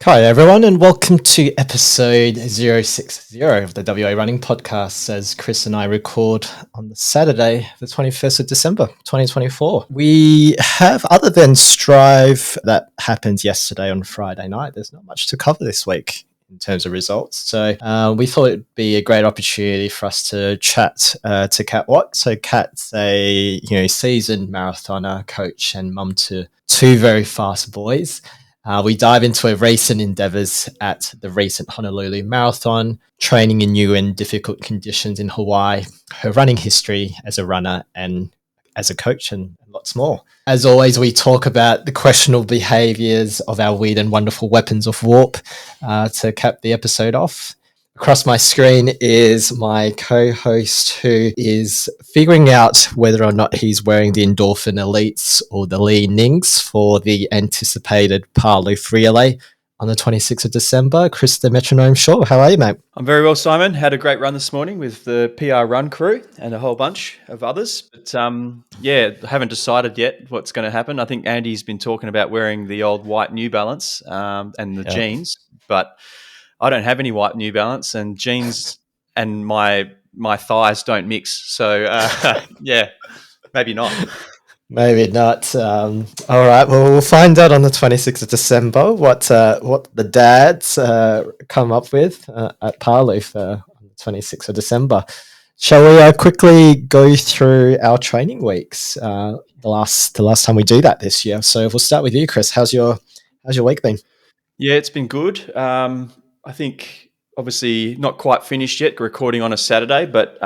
Hi, everyone, and welcome to episode 060 of the WA Running Podcast as Chris and I record on the Saturday, the 21st of December, 2024. We have, other than Strive that happened yesterday on Friday night, there's not much to cover this week in terms of results. So we thought it'd be a great opportunity for us to chat to Kat Watt. So Kat's a seasoned marathoner, coach, and mum to two very fast boys. We dive into her recent endeavors at the recent Honolulu Marathon, training in new and difficult conditions in Hawaii, her running history as a runner and as a coach, and lots more. As always, we talk about the questionable behaviors of our weird and wonderful weapons of warp to cap the episode off. Across my screen is my co-host who is figuring out whether or not he's wearing the Endorphin Elites or the Lee Nings for the anticipated Parley Relay on the 26th of December. Chris the Metronome Shaw, how are you, mate? I'm very well, Simon. Had a great run this morning with the PR Run crew and a whole bunch of others. But haven't decided yet what's going to happen. I think Andy's been talking about wearing the old white New Balance and the jeans, but I don't have any white New Balance, and jeans and my thighs don't mix. So maybe not. Maybe not. All right. Well, we'll find out on the 26th of December what the dads come up with at Parley on the 26th of December. Shall we quickly go through our training weeks? The last time we do that this year. So we'll start with you, Chris. How's your week been? Yeah, it's been good. I think obviously not quite finished yet, recording on a Saturday, but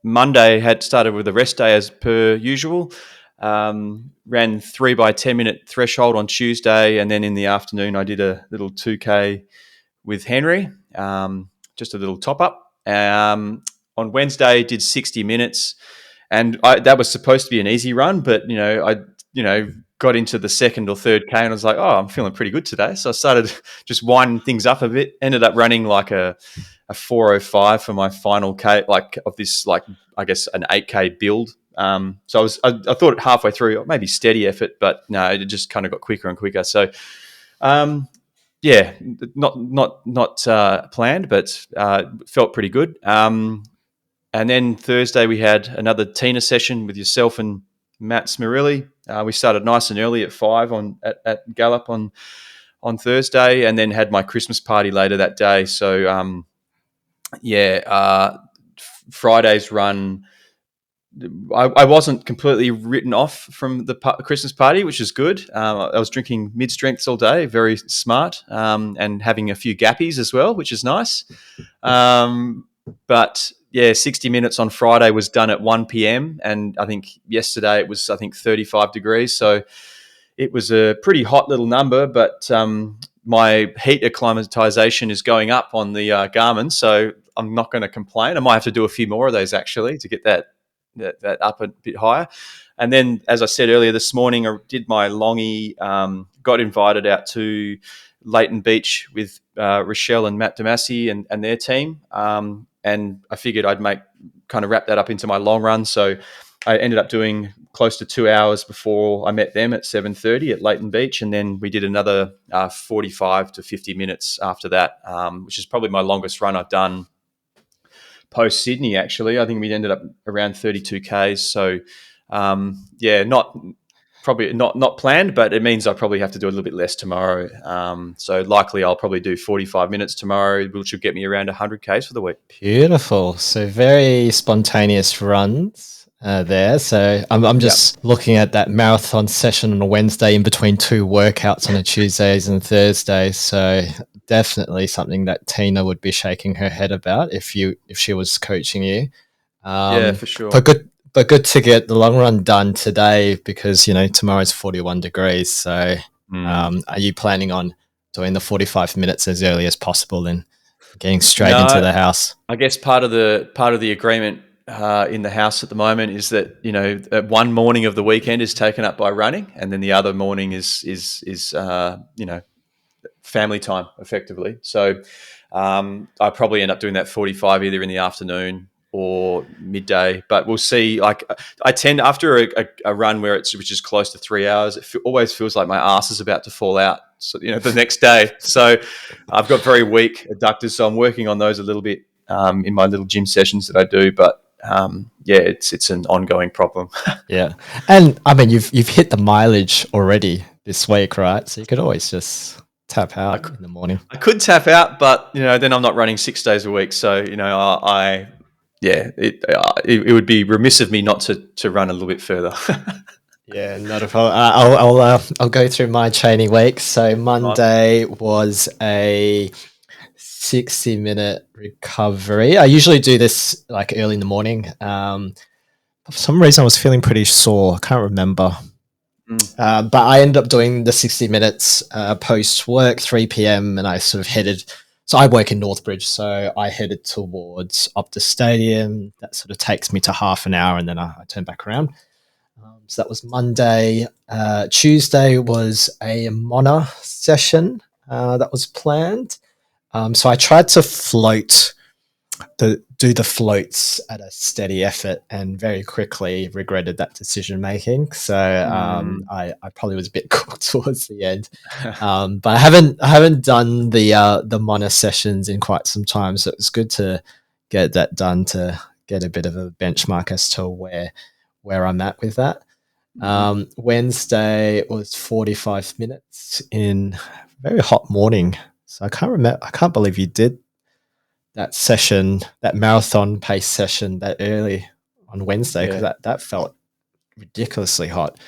Monday had started with a rest day as per usual. Ran 3 by 10 minute threshold on Tuesday, and then in the afternoon I did a little 2K with Henry, just a little top up. On Wednesday did 60 minutes, and that was supposed to be an easy run, but I got into the second or third K and I was like, oh, I'm feeling pretty good today. So I started just winding things up a bit. Ended up running like a 4:05 for my final K, of this, I guess an 8K build. So I thought halfway through, maybe steady effort, but no, it just kind of got quicker and quicker. So, not planned, but felt pretty good. And then Thursday we had another Tina session with yourself and Matt Smirilli. We started nice and early at 5 at Gallup on Thursday, and then had my Christmas party later that day. So Friday's run, I wasn't completely written off from the Christmas party, which is good. I was drinking mid-strengths all day, very smart, and having a few gappies as well, which is nice. But yeah, 60 minutes on Friday was done at 1 p.m. And I think yesterday it was, 35 degrees. So it was a pretty hot little number, but my heat acclimatization is going up on the Garmin. So I'm not going to complain. I might have to do a few more of those actually to get that up a bit higher. And then, as I said earlier this morning, I did my longie, got invited out to Leighton Beach with Rochelle and Matt Damasi and their team. And I figured I'd wrap that up into my long run. So I ended up doing close to 2 hours before I met them at 7:30 at Leighton Beach. And then we did another 45 to 50 minutes after that, which is probably my longest run I've done post Sydney, actually. I think we ended up around 32 Ks. So not planned, but it means I probably have to do a little bit less tomorrow. So likely I'll probably do 45 minutes tomorrow, which will get me around 100 Ks for the week. Beautiful. So very spontaneous runs there. So I'm just looking at that marathon session on a Wednesday in between two workouts on a Tuesdays and Thursdays. So definitely something that Tina would be shaking her head about if she was coaching you. Yeah, for sure. But good to get the long run done today because, tomorrow's 41 degrees. So are you planning on doing the 45 minutes as early as possible and getting straight into the house? I guess part of the agreement in the house at the moment is that, one morning of the weekend is taken up by running, and then the other morning is family time effectively. So I probably end up doing that 45 either in the afternoon or midday, but we'll see. Like I tend, after a run which is close to 3 hours, always feels like my ass is about to fall out so, the next day. So I've got very weak adductors, so I'm working on those a little bit in my little gym sessions that I do. But it's an ongoing problem. Yeah. And I mean, you've hit the mileage already this week, right? So you could always just tap out in the morning. I could tap out, but then I'm not running 6 days a week. So it would be remiss of me not to run a little bit further. Yeah, not a problem. I'll go through my training week. So Monday was a 60-minute recovery. I usually do this like early in the morning. For some reason, I was feeling pretty sore. I can't remember. But I ended up doing the 60 minutes post work, 3 p.m. And I sort of headed. So I work in Northbridge, so I headed towards Optus Stadium. That sort of takes me to half an hour, and then I turn back around. So that was Monday. Tuesday was a Mona session that was planned. So I tried to do the floats at a steady effort, and very quickly regretted that decision making. So I probably was a bit cooked towards the end. But I haven't done the Mona sessions in quite some time, so it's good to get that done to get a bit of a benchmark as to where I'm at with that. Wednesday was 45 minutes in a very hot morning. So I can't believe you did that session, that marathon pace session that early on Wednesday, because that felt ridiculously hot.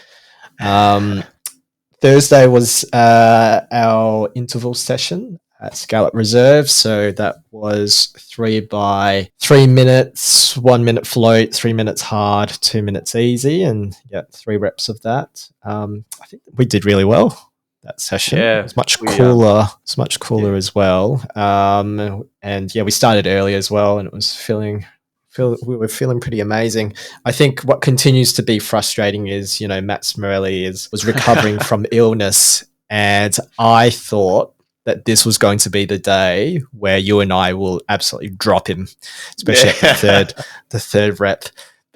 Thursday was our interval session at Scallop Reserve. So that was 3 by 3 minutes, 1 minute float, 3 minutes hard, 2 minutes easy, and 3 reps of that. I think we did really well that session. Yeah, it was much cooler. It's much cooler as well. And we started early as well, and it was we were feeling pretty amazing. I think what continues to be frustrating is, Matt Morelli was recovering from illness, and I thought that this was going to be the day where you and I will absolutely drop him, especially at the third rep.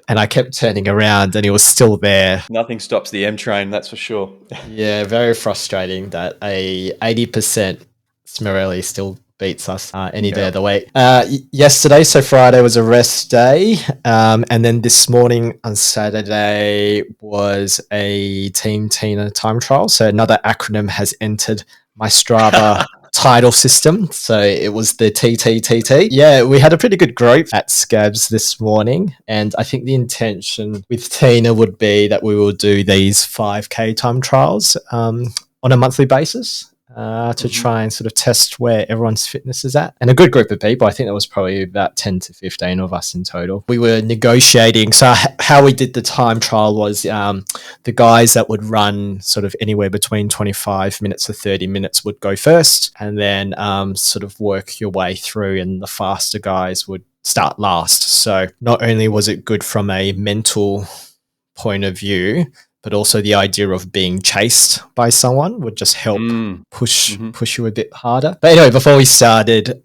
And I kept turning around, and he was still there. Nothing stops the M train, that's for sure. Yeah, very frustrating that a 80% Smirelli still beats us any day of the week. Yesterday, so Friday, was a rest day. And then this morning on Saturday was a Team Tina time trial. So another acronym has entered my Strava title system. So it was the TTTT. Yeah, we had a pretty good group at Scabs this morning. And I think the intention with Tina would be that we will do these 5K time trials on a monthly basis. To try and sort of test where everyone's fitness is at. And a good group of people. I think there was probably about 10 to 15 of us in total. We were negotiating. So how we did the time trial was the guys that would run sort of anywhere between 25 minutes to 30 minutes would go first, and then sort of work your way through, and the faster guys would start last. So not only was it good from a mental point of view, but also the idea of being chased by someone would just help push you a bit harder. But anyway, before we started,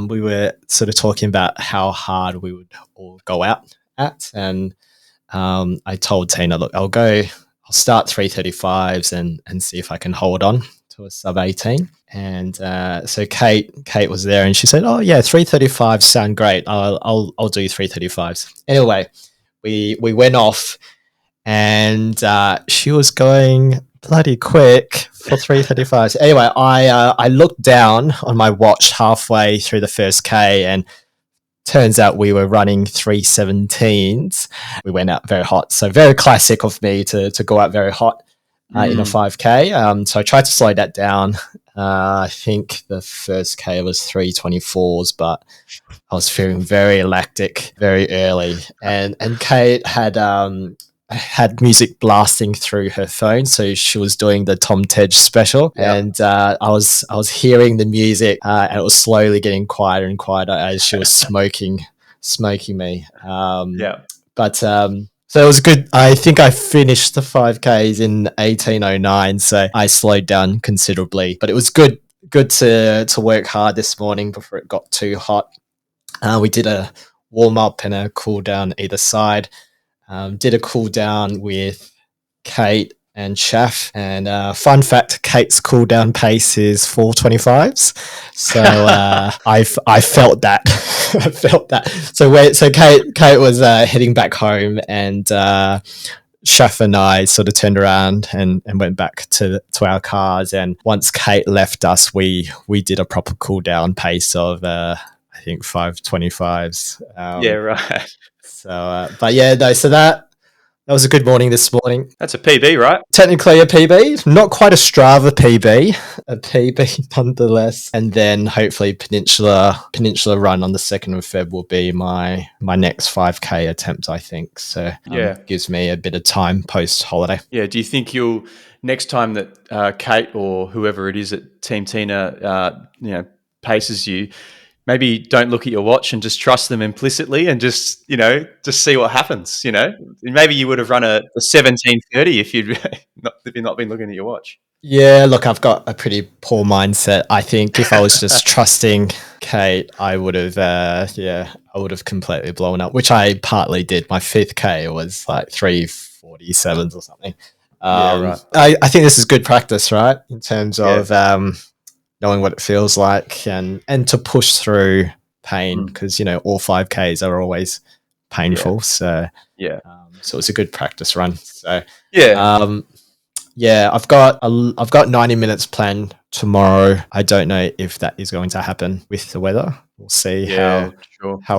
we were sort of talking about how hard we would all go out at. And I told Tina, look, I'll start 3:35s and see if I can hold on to a sub 18. And so Kate was there, and she said, oh yeah, 3:35s sound great. I'll do 3:35s. Anyway, we went off, and she was going bloody quick for 3:35. Anyway, I looked down on my watch halfway through the first K, and turns out we were running 3:17s. We went out very hot. So very classic of me to go out very hot in a 5K. So I tried to slow that down. I think the first K was 3:24s, but I was feeling very lactic very early. And Kate had music blasting through her phone, so she was doing the Tom Tej special, and I was hearing the music, and it was slowly getting quieter and quieter as she was smoking me. But so it was good. I think I finished the 5Ks in 18:09, so I slowed down considerably. But it was good to work hard this morning before it got too hot. We did a warm up and a cool down either side. Did a cool down with Kate and Chaff. And fun fact, Kate's cool down pace is 4:25s. So I felt that. I felt that. So Kate was heading back home, and Chef and I sort of turned around and went back to our cars. And once Kate left us, we did a proper cool down pace of I think 5:25s. Yeah, right. So, but yeah, no. So that was a good morning this morning. That's a PB, right? Technically a PB, not quite a Strava PB, a PB nonetheless. And then hopefully Peninsula run on the 2nd of Feb will be my next 5K attempt, I think. So gives me a bit of time post holiday. Yeah. Do you think you'll next time that Kate or whoever it is at Team Tina, paces you, maybe don't look at your watch and just trust them implicitly and just see what happens, Maybe you would have run a 17:30 if you'd not been looking at your watch. Yeah, look, I've got a pretty poor mindset. I think if I was just trusting Kate, I would have completely blown up, which I partly did. My 5th K was like 3:47s or something. Right. I think this is good practice, right? In terms of knowing what it feels like and to push through pain, because all 5Ks are always painful. So so it's a good practice run. So I've got 90 minutes planned tomorrow. I don't know if that is going to happen with the weather. We'll see how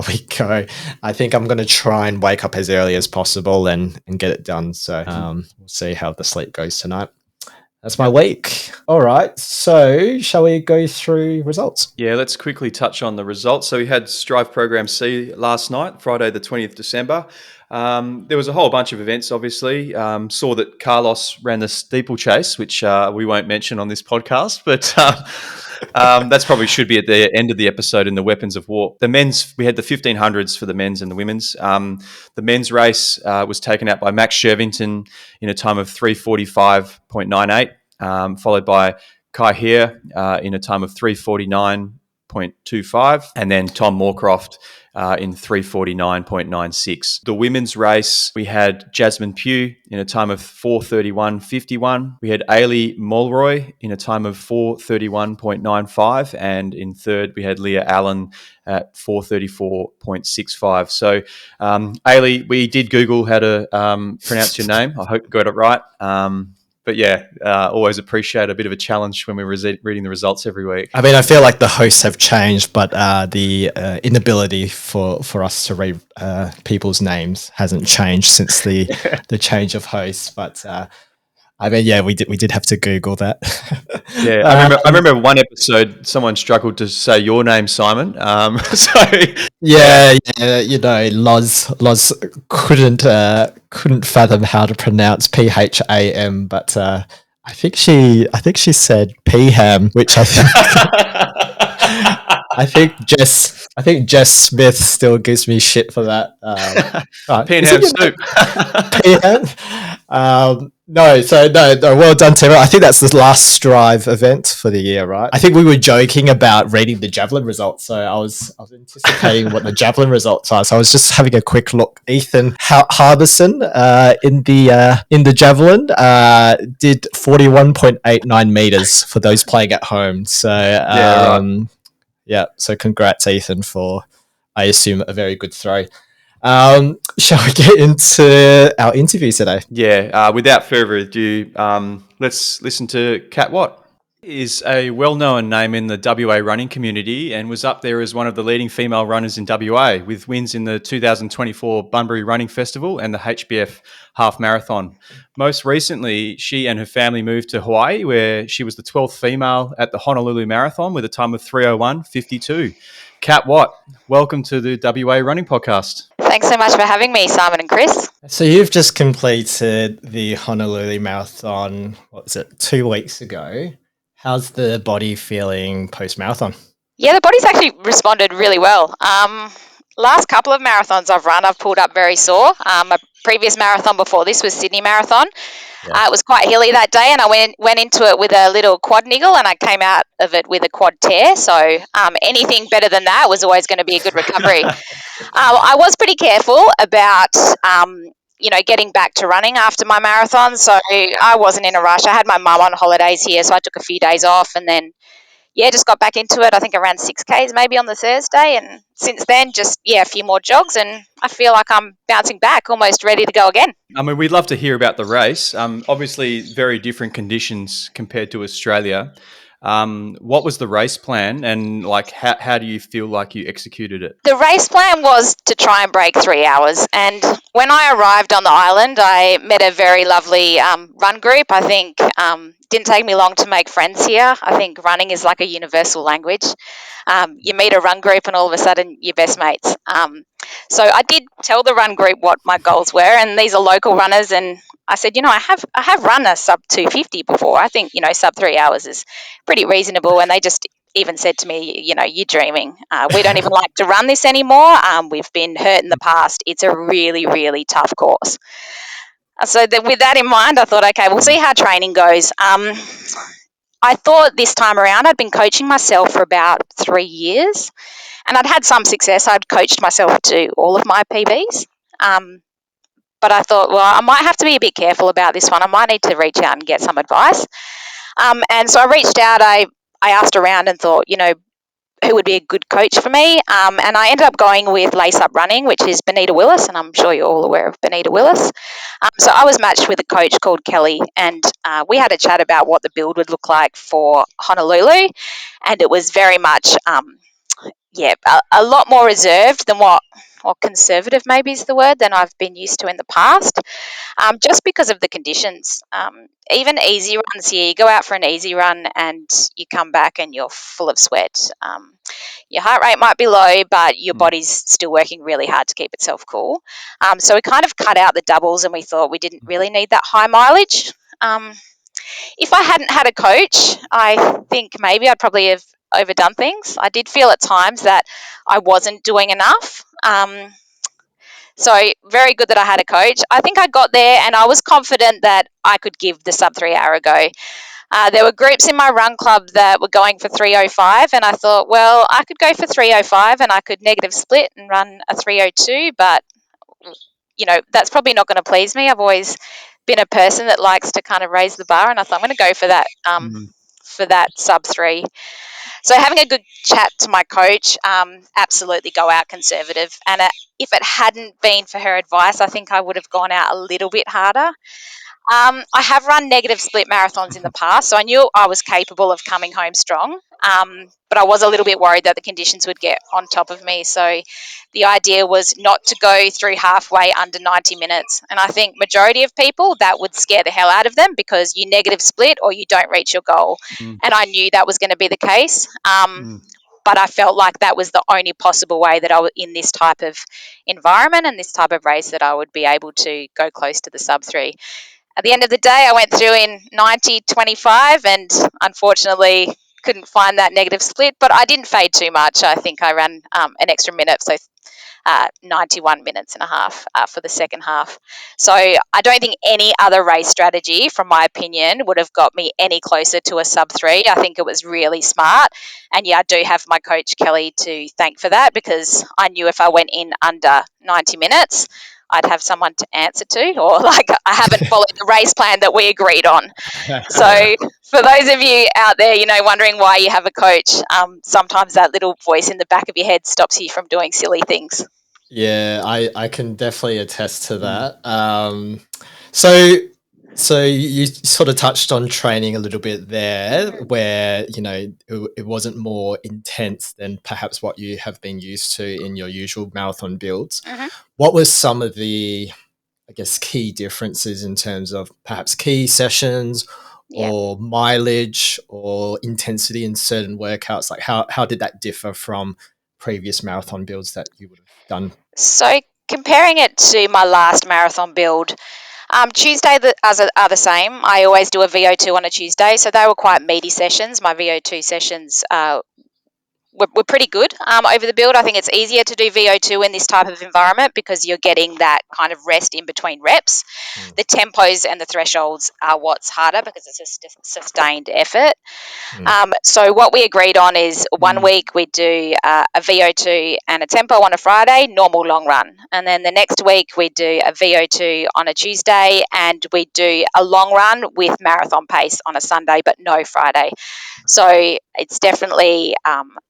we go. I think I'm going to try and wake up as early as possible and get it done. So we'll see how the sleep goes tonight. That's my week. All right. So shall we go through results? Yeah, let's quickly touch on the results. So we had Strive Program C last night, Friday the 20th December. There was a whole bunch of events, obviously. Saw that Carlos ran the Steeplechase, which we won't mention on this podcast, but that's probably should be at the end of the episode in the Weapons of War. The men's, we had the 1500s for the men's and the women's. The men's race was taken out by Max Shervington in a time of 3:45.98, followed by Kai Heer in a time of 3:49.25, and then Tom Moorcroft in 3:49.96. The women's race, we had Jasmine Pugh in a time of 4:31.51. We had Ailey Mulroy in a time of 4:31.95, and in third we had Leah Allen at 4:34.65. So, Ailey, we did Google how to pronounce your name. I hope you got it right. But yeah, always appreciate a bit of a challenge when we're reading the results every week. I mean, I feel like the hosts have changed, but the inability for us to read people's names hasn't changed since the change of hosts. But I mean, yeah, we did have to Google that. Yeah, I remember one episode someone struggled to say your name, Simon. So Loz couldn't fathom how to pronounce Pham, but I think she said Pham, which I think I think Jess Smith still gives me shit for that. Pinham soup. Pinham. No, well done, Tim. I think that's the last Strive event for the year, right? I think we were joking about reading the Javelin results, so I was anticipating what the Javelin results are. So I was just having a quick look. Ethan Harbison in the Javelin did 41.89 meters for those playing at home. So so congrats, Ethan, for, I assume, a very good throw. Shall we get into our interview today? Yeah, without further ado, let's listen to Kat Watt. Is a well-known name in the WA running community and was up there as one of the leading female runners in WA, with wins in the 2024 Bunbury Running Festival and the HBF Half Marathon. Most recently, she and her family moved to Hawaii, where she was the 12th female at the Honolulu Marathon with a time of 3:01.52. Kat Watt, welcome to the WA Running Podcast. Thanks so much for having me, Simon and Chris. So you've just completed the Honolulu Marathon, 2 weeks ago. How's the body feeling post-marathon? Yeah, the body's actually responded really well. Last couple of marathons I've run, I've pulled up very sore. My previous marathon before this was Sydney Marathon. It was quite hilly that day, and I went into it with a little quad niggle, and I came out of it with a quad tear. So anything better than that was always going to be a good recovery. I was pretty careful about getting back to running after my marathon. So I wasn't in a rush. I had my mum on holidays here, so I took a few days off, and then just got back into it. I think I ran 6Ks maybe on the Thursday, and since then just a few more jogs, and I feel like I'm bouncing back, almost ready to go again. I mean, we'd love to hear about the race. Obviously, very different conditions compared to Australia. What was the race plan, and like how do you feel like you executed it? The race plan was to try and break 3 hours. And when I arrived on the island, I met a very lovely run group. I think didn't take me long to make friends here. I think running is like a universal language. You meet a run group and all of a sudden you're best mates. So I did tell the run group what my goals were, and these are local runners. And I said, I have run a sub 250 before. I think sub 3 hours is pretty reasonable. And they just even said to me, you're dreaming. We don't even like to run this anymore. We've been hurt in the past. It's a really, really tough course. So with that in mind, I thought, okay, we'll see how training goes. I thought this time around, I'd been coaching myself for about 3 years, and I'd had some success. I'd coached myself to all of my PBs. But I thought, well, I might have to be a bit careful about this one. I might need to reach out and get some advice. And so I reached out. I asked around and thought, who would be a good coach for me. And I ended up going with Lace Up Running, which is Benita Willis, and I'm sure you're all aware of Benita Willis. So I was matched with a coach called Kelly, and we had a chat about what the build would look like for Honolulu, and it was very much, a lot more reserved than or conservative maybe is the word, than I've been used to in the past, just because of the conditions. Even easy runs here, you go out for an easy run and you come back and you're full of sweat. Your heart rate might be low, but your body's still working really hard to keep itself cool. So we kind of cut out the doubles, and we thought we didn't really need that high mileage. If I hadn't had a coach, I think maybe I'd probably have overdone things. I did feel at times that I wasn't doing enough. So very good that I had a coach. I think I got there and I was confident that I could give the sub 3 hour a go. There were groups in my run club that were going for 3:05, and I thought, well, I could go for 3:05 and I could negative split and run a 3:02, but that's probably not going to please me. I've always been a person that likes to kind of raise the bar, and I thought I'm going to go for that sub 3. So having a good chat to my coach, absolutely go out conservative. And if it hadn't been for her advice, I think I would have gone out a little bit harder. I have run negative split marathons in the past, so I knew I was capable of coming home strong. But I was a little bit worried that the conditions would get on top of me. So the idea was not to go through halfway under 90 minutes. And I think majority of people, that would scare the hell out of them because you negative split or you don't reach your goal. And I knew that was going to be the case. But I felt like that was the only possible way that I was in this type of environment and this type of race that I would be able to go close to the sub 3. At the end of the day, I went through in 90:25 and unfortunately couldn't find that negative split, but I didn't fade too much. I think I ran an extra minute, so 91 minutes and a half for the second half. So I don't think any other race strategy, from my opinion, would have got me any closer to a sub 3. I think it was really smart. And I do have my coach Kelly to thank for that, because I knew if I went in under 90 minutes, I'd have someone to answer to, or like I haven't followed the race plan that we agreed on. So for those of you out there, wondering why you have a coach, sometimes that little voice in the back of your head stops you from doing silly things. Yeah, I can definitely attest to that. So you sort of touched on training a little bit there, where it wasn't more intense than perhaps what you have been used to in your usual marathon builds. What were some of the, I guess, key differences in terms of perhaps key sessions or mileage or intensity in certain workouts? Like how did that differ from previous marathon builds that you would have done? So comparing it to my last marathon build, Tuesday are the same. I always do a VO2 on a Tuesday, so they were quite meaty sessions. My VO2 sessions were pretty good over the build. I think it's easier to do VO2 in this type of environment because you're getting that kind of rest in between reps. The tempos and the thresholds are what's harder because it's a sustained effort. So what we agreed on is 1 week we do a VO2 and a tempo on a Friday, normal long run. And then the next week we do a VO2 on a Tuesday and we do a long run with marathon pace on a Sunday, but no Friday. So it's definitely,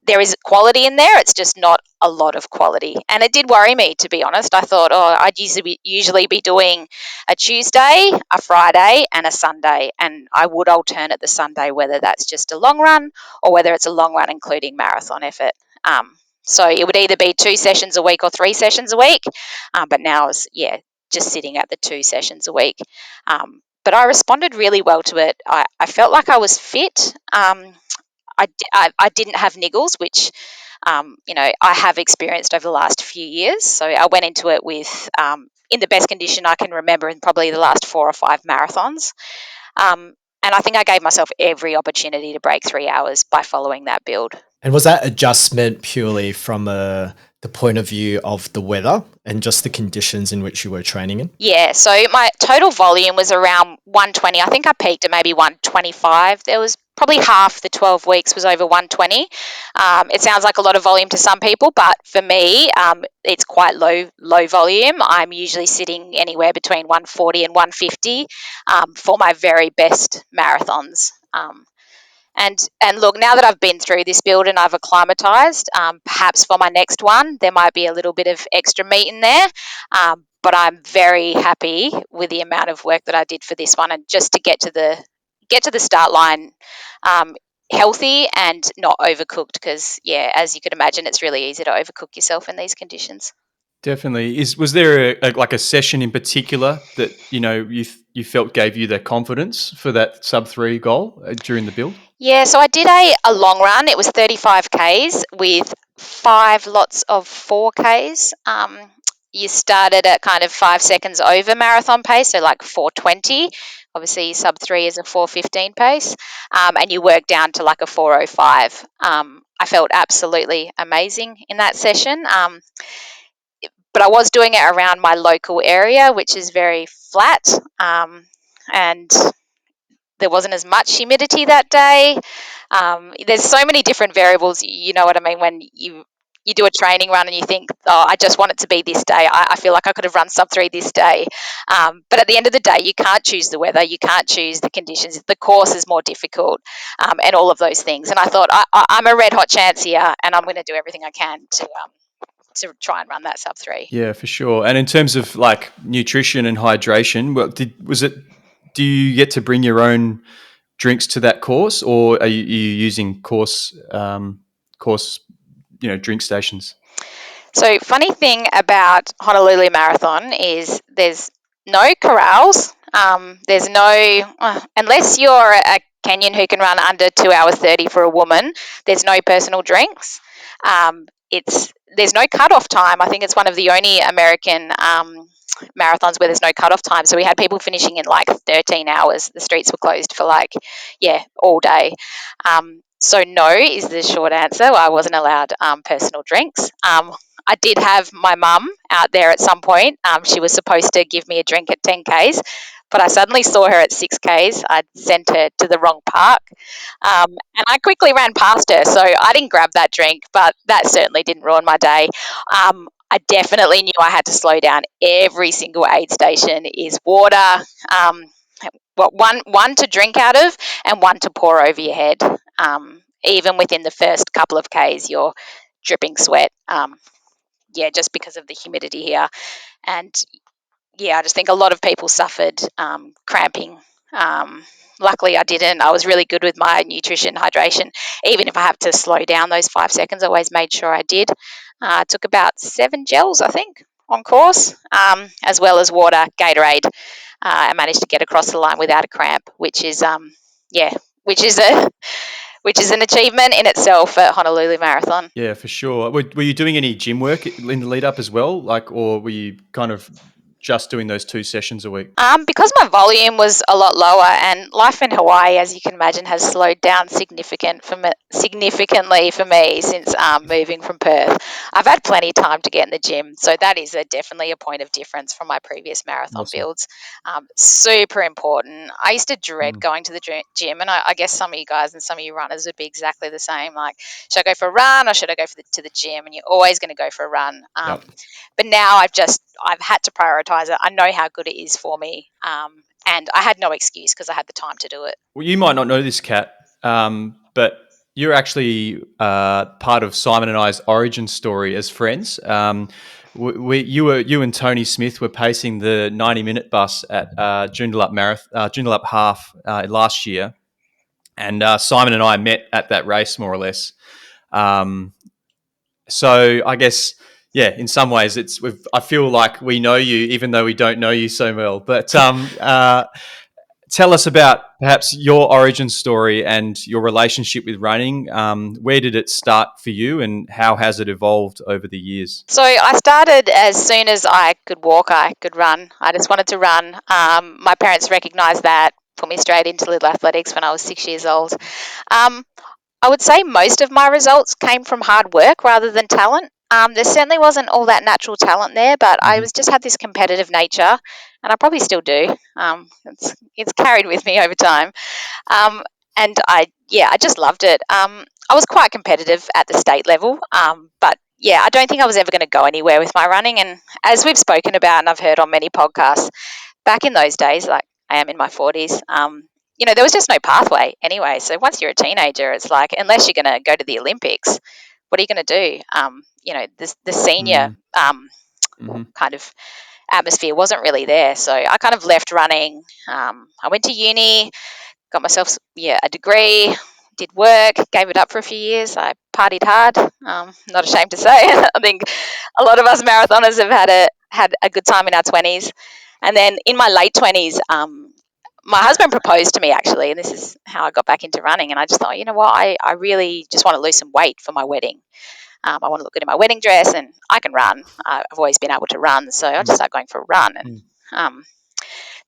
there is quality in there. It's just not a lot of quality. And it did worry me, to be honest. I thought, I'd usually be doing a Tuesday, a Friday, and a Sunday. And I would alternate the Sunday, whether that's just a long run or whether it's a long run including marathon effort. So it would either be 2 sessions a week or 3 sessions a week. But now it's, just sitting at the 2 sessions a week. But I responded really well to it. I felt like I was fit. I didn't have niggles, which I have experienced over the last few years. So I went into it with in the best condition I can remember in probably the last 4 or 5 marathons. And I think I gave myself every opportunity to break 3 hours by following that build. And was that adjustment purely from the point of view of the weather and just the conditions in which you were training in? Yeah, so my total volume was around 120. I think I peaked at maybe 125. There was probably half the 12 weeks was over 120. It sounds like a lot of volume to some people, but for me, it's quite low volume. I'm usually sitting anywhere between 140 and 150 for my very best marathons. And look, now that I've been through this build and I've acclimatized, perhaps for my next one, there might be a little bit of extra meat in there. But I'm very happy with the amount of work that I did for this one, and just to get to the start line healthy and not overcooked. Because as you could imagine, it's really easy to overcook yourself in these conditions. Definitely. Was there a session in particular that you felt gave you the confidence for that sub 3 goal during the build? Yeah, so I did a long run. It was 35 Ks with 5 lots of 4 Ks. You started at kind of 5 seconds over marathon pace, so like 4:20. Obviously, sub 3 is a 4:15 pace, and you work down to like a 4:05. I felt absolutely amazing in that session. But I was doing it around my local area, which is very flat, and there wasn't as much humidity that day. There's so many different variables, you know what I mean, when you do a training run and you think, I just want it to be this day. I feel like I could have run sub 3 this day. But at the end of the day, you can't choose the weather. You can't choose the conditions. The course is more difficult and all of those things. And I thought, I'm a red hot chance here and I'm going to do everything I can to try and run that sub 3. Yeah, for sure. And in terms of like nutrition and hydration, do you get to bring your own drinks to that course, or are you using course drink stations? So funny thing about Honolulu Marathon is there's no corrals. There's no unless you're a Kenyan who can run under 2 hours 30 for a woman. There's no personal drinks. There's no cutoff time. I think it's one of the only American marathons where there's no cutoff time. So we had people finishing in like 13 hours. The streets were closed for all day. So no is the short answer. I wasn't allowed personal drinks. I did have my mum out there at some point. She was supposed to give me a drink at 10 Ks, but I suddenly saw her at 6 Ks. I'd sent her to the wrong park, and I quickly ran past her. So I didn't grab that drink, but that certainly didn't ruin my day. I definitely knew I had to slow down. Every single aid station is water. One to drink out of and one to pour over your head. Even within the first couple of Ks, you're dripping sweat. Just because of the humidity here. And I just think a lot of people suffered cramping. Luckily, I didn't. I was really good with my nutrition, hydration. Even if I have to slow down those 5 seconds, I always made sure I did. I took about 7 gels, I think, on course, as well as water, Gatorade. I managed to get across the line without a cramp, which is which is an achievement in itself at Honolulu Marathon. Yeah, for sure. Were you doing any gym work in the lead up as well? Or were you kind of just doing those 2 sessions a week? Because my volume was a lot lower, and life in Hawaii, as you can imagine, has slowed down significantly for me since moving from Perth. I've had plenty of time to get in the gym, so that is definitely a point of difference from my previous marathon Awesome. builds. Super important. I used to dread going to the gym, and I guess some of you guys and some of you runners would be exactly the same. Like, should I go for a run or should I go to the gym? And you're always going to go for a run. Yep. But now I've had to prioritize it. I know how good it is for me, and I had no excuse because I had the time to do it. Well, you might not know this, Kat, but you're actually part of Simon and I's origin story as friends. You and Tony Smith were pacing the 90-minute bus at Joondalup Marathon, Joondalup Half last year, and Simon and I met at that race more or less. So I guess, yeah, in some ways, I feel like we know you, even though we don't know you so well. But tell us about perhaps your origin story and your relationship with running. Where did it start for you, and how has it evolved over the years? So I started as soon as I could walk, I could run. I just wanted to run. My parents recognised that, put me straight into little athletics when I was 6 years old. I would say most of my results came from hard work rather than talent. There certainly wasn't all that natural talent there, but I just had this competitive nature, and I probably still do. It's carried with me over time, and I just loved it. I was quite competitive at the state level, but yeah, I don't think I was ever going to go anywhere with my running. And as we've spoken about, and I've heard on many podcasts, back in those days, like I am in my 40s, there was just no pathway anyway. So once you're a teenager, it's like, unless you're going to go to the Olympics, what are you going to do? The senior kind of atmosphere wasn't really there. So I kind of left running. I went to uni, got myself a degree, did work, gave it up for a few years. I partied hard. Not ashamed to say. I think a lot of us marathoners have had a good time in our 20s. And then in my late 20s, my husband proposed to me, actually, and this is how I got back into running. And I just thought, you know what, I really just want to lose some weight for my wedding. I want to look good in my wedding dress, and I can run. I've always been able to run, so I just started going for a run. And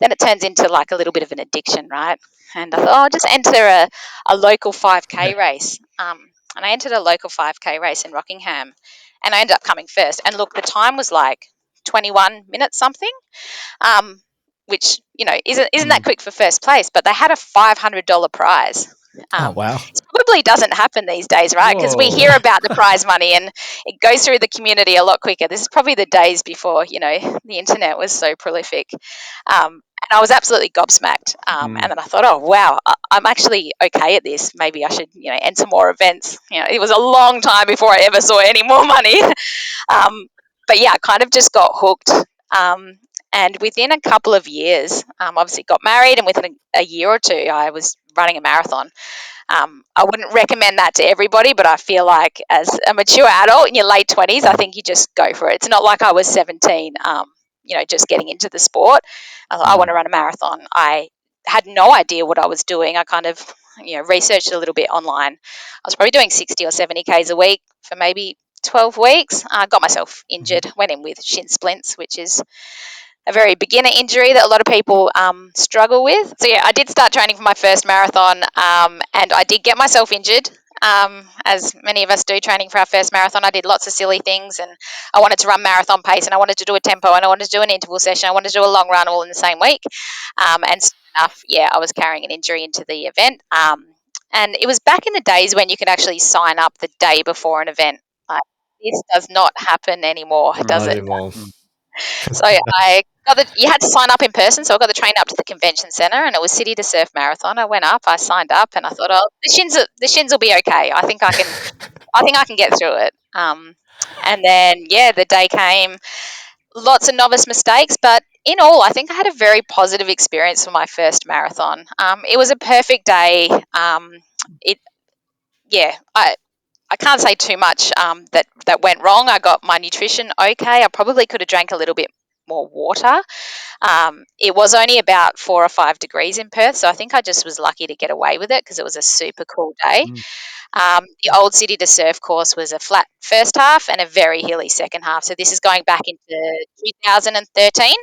then it turns into like a little bit of an addiction, right? And I thought, I'll just enter a local 5K race. And I entered a local 5K race in Rockingham, and I ended up coming first. And look, the time was like 21 minutes something, which isn't that quick for first place. But they had a $500 prize. Oh, wow. It probably doesn't happen these days, right? Because we hear about the prize money and it goes through the community a lot quicker. This is probably the days before the internet was so prolific. And I was absolutely gobsmacked. And then I thought, oh wow, I'm actually okay at this. Maybe I should enter more events. It was a long time before I ever saw any more money. But yeah, I kind of just got hooked. And within a couple of years, obviously got married, and within a year or two, I was running a marathon. I wouldn't recommend that to everybody, but I feel like as a mature adult in your late 20s, I think you just go for it. It's not like I was 17, just getting into the sport. I thought, I want to run a marathon. I had no idea what I was doing. I kind of, researched a little bit online. I was probably doing 60 or 70 Ks a week for maybe 12 weeks. I got myself injured, went in with shin splints, which is a very beginner injury that a lot of people struggle with. So yeah, I did start training for my first marathon, and I did get myself injured, as many of us do training for our first marathon. I did lots of silly things, and I wanted to run marathon pace, and I wanted to do a tempo, and I wanted to do an interval session, I wanted to do a long run all in the same week. And soon enough, I was carrying an injury into the event. And it was back in the days when you could actually sign up the day before an event. Like, this does not happen anymore, does Not it? anymore. So you had to sign up in person. So I got the train up to the convention center, and it was City to Surf Marathon. I went up, I signed up, and I thought, oh, the shins will be okay. I think I can get through it. And then the day came. Lots of novice mistakes, but in all, I think I had a very positive experience for my first marathon. It was a perfect day. It yeah, I can't say too much that went wrong. I got my nutrition okay. I probably could have drank a little bit more water. It was only about 4 or 5 degrees in Perth, so I think I just was lucky to get away with it because it was a super cool day. The old City to Surf course was a flat first half and a very hilly second half. So this is going back into 2013.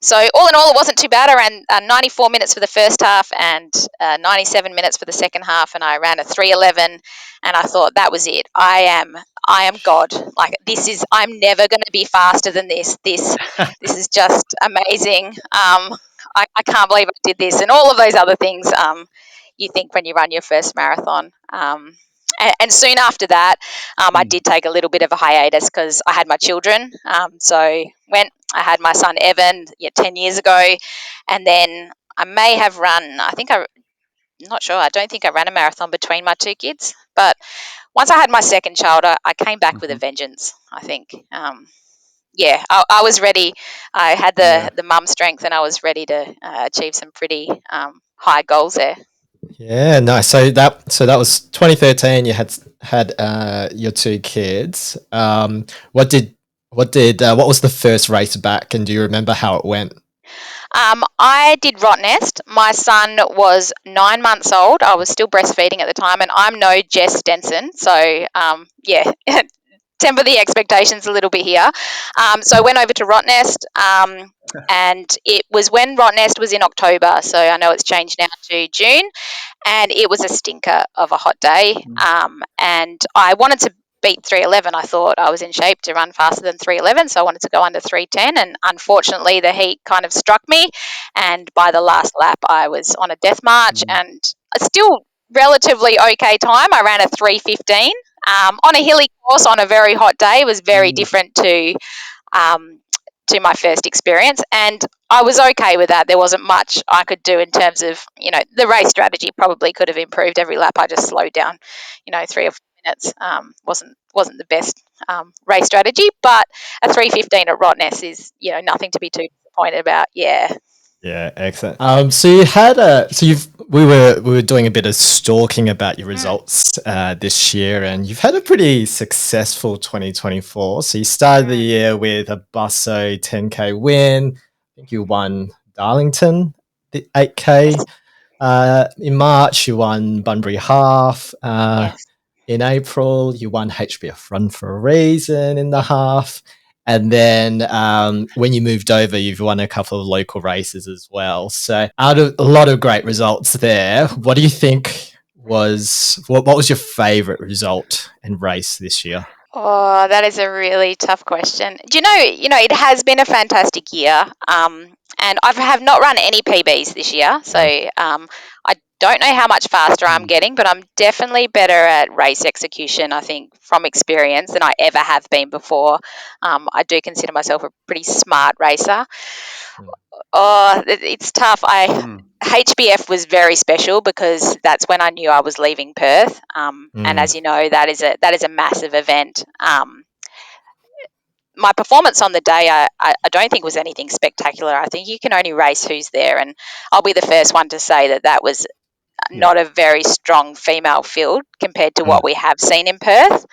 So all in all, it wasn't too bad. I ran 94 minutes for the first half and 97 minutes for the second half, and I ran a 3:11. And I thought that was it. I am God. Like this is. I'm never going to be faster than this. This is just amazing. I can't believe I did this, and all of those other things. You think when you run your first marathon. And soon after that, I did take a little bit of a hiatus because I had my children. So I had my son Evan 10 years ago, and then I may have run. I'm not sure. I don't think I ran a marathon between my two kids. But once I had my second child, I came back with a vengeance. I think. I was ready. I had the mum strength, and I was ready to achieve some pretty high goals there. Yeah, nice. So that was 2013. You had your two kids. What was the first race back, and do you remember how it went? I did Rottnest. My son was 9 months old. I was still breastfeeding at the time, and I'm no Jess Stenson. So, temper the expectations a little bit here. So I went over to Rottnest, and it was when Rottnest was in October. So I know it's changed now to June, and it was a stinker of a hot day. And I wanted to beat 3:11. I thought I was in shape to run faster than 3:11, so I wanted to go under 3:10. And unfortunately, the heat kind of struck me, and by the last lap, I was on a death march, and still relatively okay time. I ran a 3:15 on a hilly course on a very hot day. It was very different um, to my first experience, and I was okay with that. There wasn't much I could do in terms of, the race strategy probably could have improved every lap. I just slowed down, 3 or 4 minutes. Wasn't the best race strategy, but a 3:15 at Rottnest is, nothing to be too disappointed about. Yeah. Yeah, excellent. So you had we were doing a bit of stalking about your results this year, and you've had a pretty successful 2024. So you started the year with a Busso 10K win. I think you won Darlington, the 8K. In March, you won Bunbury Half. Yes. In April, you won HBF Run for a Reason in the half. And then when you moved over, you've won a couple of local races as well. So out of a lot of great results there, what do you think what was your favourite result and race this year? Oh, that is a really tough question. Do it has been a fantastic year. And I have not run any PBs this year. So I don't know how much faster I'm getting, but I'm definitely better at race execution, I think, from experience than I ever have been before. I do consider myself a pretty smart racer. Oh, it's tough. HBF was very special because that's when I knew I was leaving Perth. And as you know, that is a massive event. My performance on the day, I don't think was anything spectacular. I think you can only race who's there, and I'll be the first one to say that was not a very strong female field compared to what we have seen in Perth.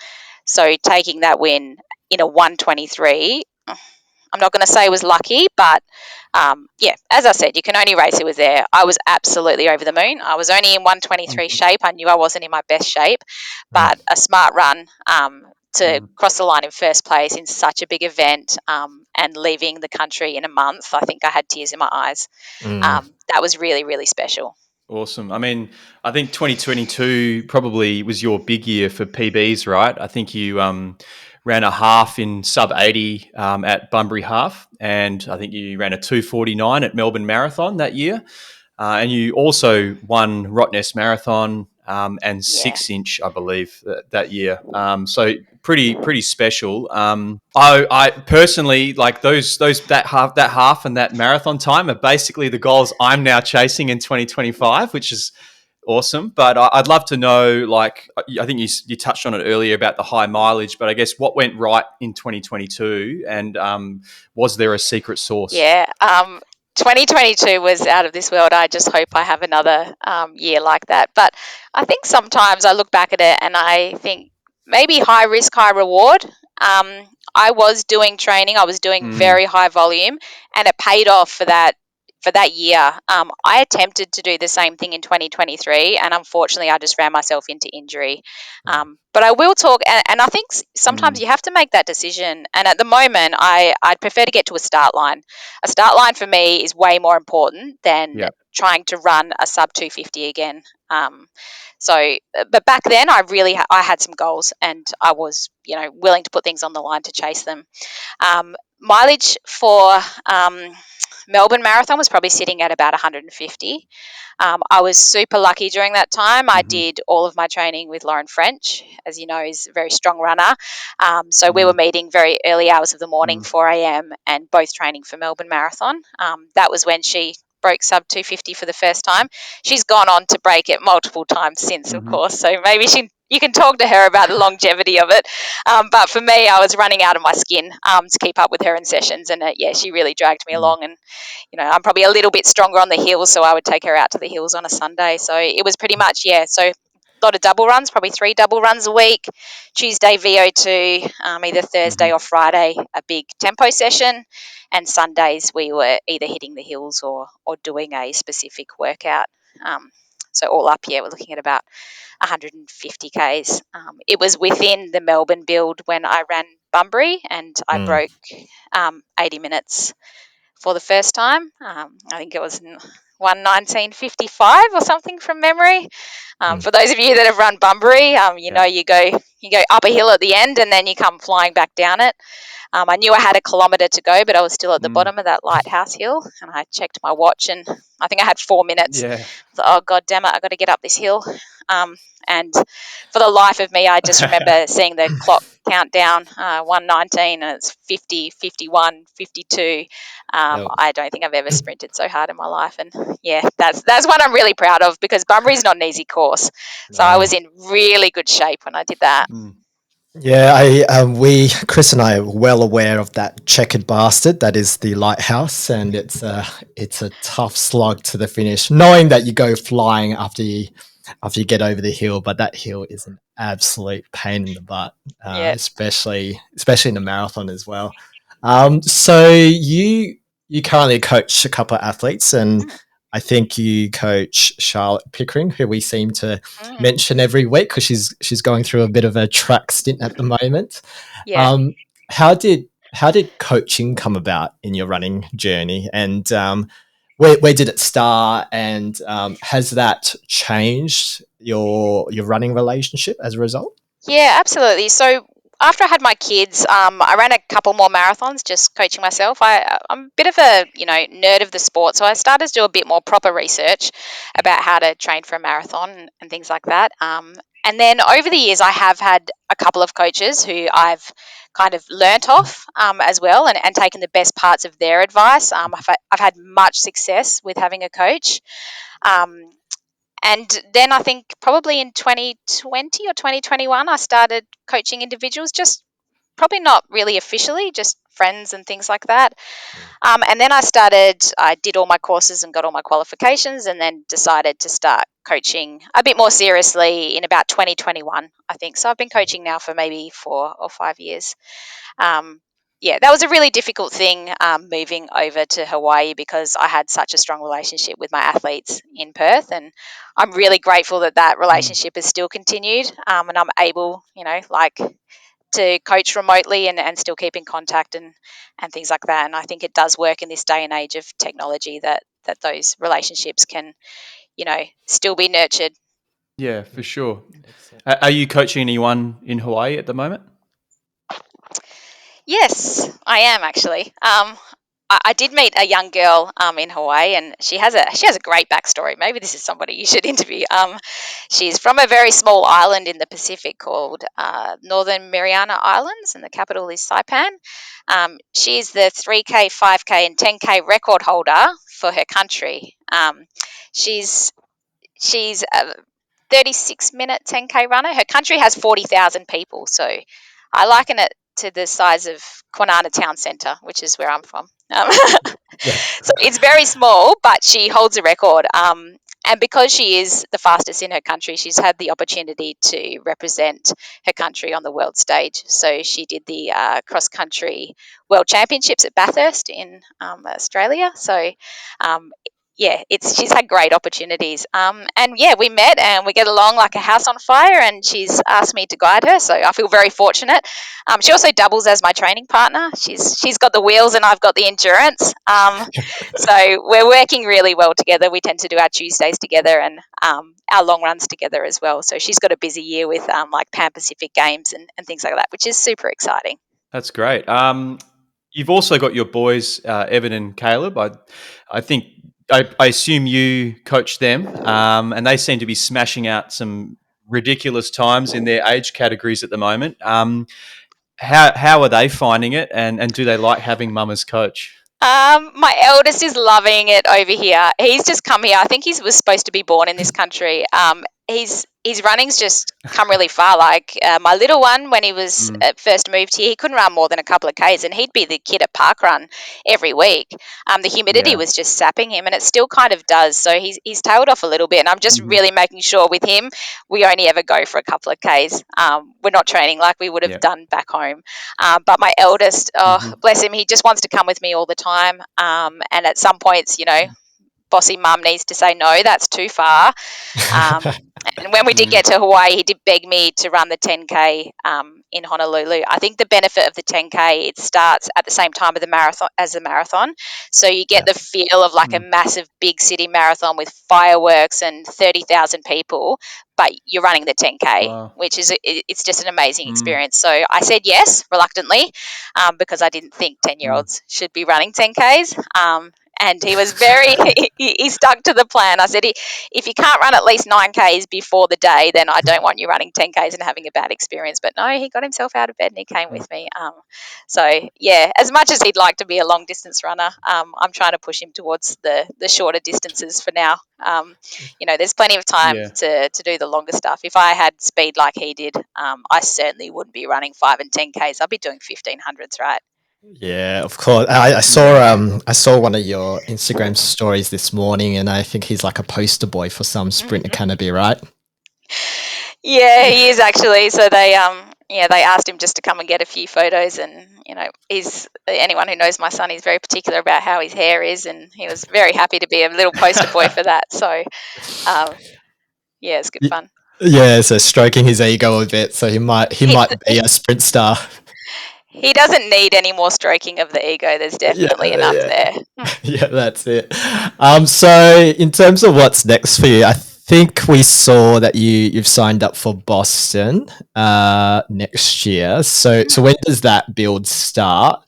So taking that win in a 1:23, I'm not going to say it was lucky, but as I said, you can only race who was there. I was absolutely over the moon. I was only in 1:23 shape. I knew I wasn't in my best shape, but a smart run to cross the line in first place in such a big event and leaving the country in a month, I think I had tears in my eyes. That was really, really special. Awesome. I mean, I think 2022 probably was your big year for PBs, right? I think you ran a half in sub 80 at Bunbury Half, and I think you ran a 2:49 at Melbourne Marathon that year. And you also won Rottnest Marathon and 6-inch, I believe, that year. So pretty special. I personally like that half and that marathon time are basically the goals I'm now chasing in 2025, which is awesome. But I'd love to know, like, I think you touched on it earlier about the high mileage, but I guess what went right in 2022, and was there a secret sauce? Yeah. 2022 was out of this world. I just hope I have another year like that. But I think sometimes I look back at it and I think maybe high risk, high reward. I was doing training. I was doing very high volume, and it paid off for that for that year. I attempted to do the same thing in 2023, and unfortunately, I just ran myself into injury. But I will talk, and I think sometimes you have to make that decision. And at the moment, I'd prefer to get to a start line. A start line for me is way more important than trying to run a sub 250 again. But back then, I had some goals, and I was, willing to put things on the line to chase them. Mileage for Melbourne Marathon was probably sitting at about 150. I was super lucky during that time. I did all of my training with Lauren French, as you know, is a very strong runner. So we were meeting very early hours of the morning, 4 a.m., and both training for Melbourne Marathon. That was when she broke sub 250 for the first time. She's gone on to break it multiple times since, of course. So maybe you can talk to her about the longevity of it. But for me, I was running out of my skin to keep up with her in sessions. And she really dragged me along. And, I'm probably a little bit stronger on the hills, so I would take her out to the hills on a Sunday. So it was pretty much, so a lot of double runs, probably 3 double runs a week. Tuesday VO2, either Thursday or Friday, a big tempo session. And Sundays we were either hitting the hills or doing a specific workout. So all up, we're looking at about 150 Ks. It was within the Melbourne build when I ran Bunbury, and I broke 80 minutes for the first time. I think it was 1:19:55 or something from memory. For those of you that have run Bunbury, you go up a hill at the end and then you come flying back down it. I knew I had a kilometre to go, but I was still at the bottom of that lighthouse hill, and I checked my watch, and I think I had 4 minutes. Yeah. Oh, God damn it, I got to get up this hill. And for the life of me, I just remember seeing the clock count down, 1:19, and it's 50, 51, 52. I don't think I've ever sprinted so hard in my life. And that's one I'm really proud of, because Bunbury's not an easy course. So I was in really good shape when I did that. Yeah, Chris and I are well aware of that checkered bastard that is the lighthouse, and it's a tough slog to the finish, knowing that you go flying after you get over the hill, but that hill is an absolute pain in the butt, especially in the marathon as well. So you currently coach a couple of athletes, and I think you coach Charlotte Pickering, who we seem to mention every week because she's going through a bit of a track stint at the moment. Yeah. How did coaching come about in your running journey, and where did it start, and has that changed your running relationship as a result? Yeah, absolutely. So after I had my kids, I ran a couple more marathons just coaching myself. I'm a bit of a nerd of the sport, so I started to do a bit more proper research about how to train for a marathon and things like that. And then over the years, I have had a couple of coaches who I've kind of learnt off as well, and taken the best parts of their advice. I've had much success with having a coach. Um, and then I think probably in 2020 or 2021, I started coaching individuals, just probably not really officially, just friends and things like that. And then I did all my courses and got all my qualifications, and then decided to start coaching a bit more seriously in about 2021, I think. So I've been coaching now for maybe 4 or 5 years. Um, that was a really difficult thing, moving over to Hawaii, because I had such a strong relationship with my athletes in Perth, and I'm really grateful that relationship has still continued, and I'm able, to coach remotely and still keep in contact and things like that. And I think it does work in this day and age of technology, that those relationships can, still be nurtured. Yeah, for sure. Are you coaching anyone in Hawaii at the moment? Yes, I am actually. I did meet a young girl in Hawaii, and she has a great backstory. Maybe this is somebody you should interview. She's from a very small island in the Pacific called Northern Mariana Islands, and the capital is Saipan. She's the 3K, 5K, and 10K record holder for her country. She's a 36-minute 10K runner. Her country has 40,000 people, so I liken it to the size of Kwinana Town Centre, which is where I'm from. Yeah. So it's very small, but she holds a record. And because she is the fastest in her country, she's had the opportunity to represent her country on the world stage. So she did the cross country world championships at Bathurst in Australia. So yeah, she's had great opportunities. And yeah, we met and we get along like a house on fire. And she's asked me to guide her, so I feel very fortunate. She also doubles as my training partner. She's got the wheels and I've got the endurance. So we're working really well together. We tend to do our Tuesdays together and our long runs together as well. So she's got a busy year with like Pan Pacific Games and things like that, which is super exciting. That's great. You've also got your boys, Evan and Caleb. I think I assume you coach them, and they seem to be smashing out some ridiculous times in their age categories at the moment. How are they finding it, and do they like having mum as coach? My eldest is loving it over here. He's just come here. I think he was supposed to be born in this country. His running's just come really far. Like my little one, when he was first moved here, he couldn't run more than a couple of Ks, and he'd be the kid at park run every week. The humidity was just sapping him, and it still kind of does. So he's tailed off a little bit, and I'm just really making sure with him, we only ever go for a couple of Ks. We're not training like we would have done back home. But my eldest, bless him, he just wants to come with me all the time. And at some points, bossy mum needs to say, no, that's too far. And when we did get to Hawaii, he did beg me to run the 10K in Honolulu. I think the benefit of the 10K, it starts at the same time of the marathon. So you get the feel of like a massive big city marathon with fireworks and 30,000 people, but you're running the 10K, which is, it's just an amazing experience. So I said yes, reluctantly, because I didn't think 10-year-olds should be running 10Ks. And he was he stuck to the plan. I said, if you can't run at least 9Ks before the day, then I don't want you running 10Ks and having a bad experience. But no, he got himself out of bed and he came with me. So, yeah, as much as he'd like to be a long distance runner, I'm trying to push him towards the shorter distances for now. There's plenty of time to do the longer stuff. If I had speed like he did, I certainly wouldn't be running 5 and 10Ks. I'd be doing 1500s, right? Yeah, of course. I saw one of your Instagram stories this morning, and I think he's like a poster boy for some sprinter canopy, right? Yeah, he is actually. So they asked him just to come and get a few photos, and he's, anyone who knows my son, he's very particular about how his hair is, and he was very happy to be a little poster boy for that. So yeah, it's good fun. Yeah, so stroking his ego a bit, so he might be a sprint star. He doesn't need any more stroking of the ego. There's definitely enough there. Yeah, that's it. So in terms of what's next for you, I think we saw that you've signed up for Boston next year. So when does that build start?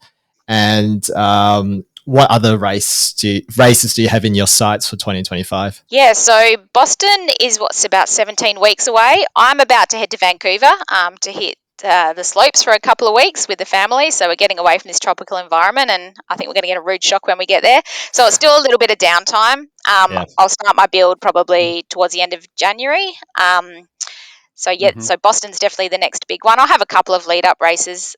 And what other races do you have in your sights for 2025? Yeah, so Boston is what's about 17 weeks away. I'm about to head to Vancouver to hit the slopes for a couple of weeks with the family. So we're getting away from this tropical environment, and I think we're going to get a rude shock when we get there. So it's still a little bit of downtime. I'll start my build probably towards the end of January. So Boston's definitely the next big one. I'll have a couple of lead up races.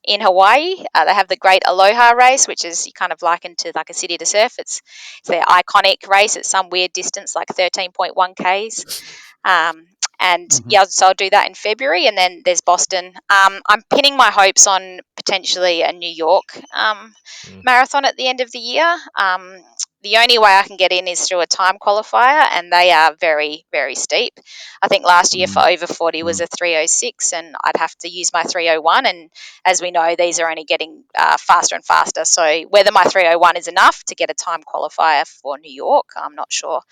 In Hawaii, they have the Great Aloha Race, which is kind of likened to like a city to surf. It's their iconic race at some weird distance, like 13.1 Ks. So I'll do that in February, and then there's Boston. I'm pinning my hopes on potentially a New York marathon at the end of the year. The only way I can get in is through a time qualifier, and they are very, very steep. I think last year for over 40 was a 3:06, and I'd have to use my 3:01. And as we know, these are only getting faster and faster. So whether my 3:01 is enough to get a time qualifier for New York, I'm not sure.